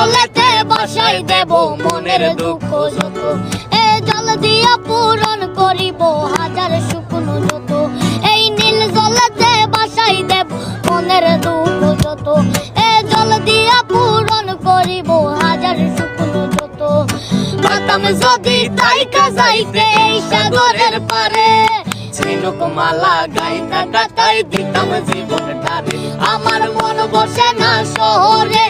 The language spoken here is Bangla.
জলেতে বাসাই দেব মনের দুঃখ যত, এ জল দিয়া পূরণ করিব হাজার শুকনো যত, এই নীল জলেতে বাসাই দেব মনের দুঃখ যত, এ জল দিয়া পূরণ করিব হাজার শুকনো যত। পাতাম যদি তাইকা যাইতে এই সাগরের পারে, ঝিনুক মালা গাইতা গাতাই দিতাম জীবন ধারে। আমার মন বসে না শহরে,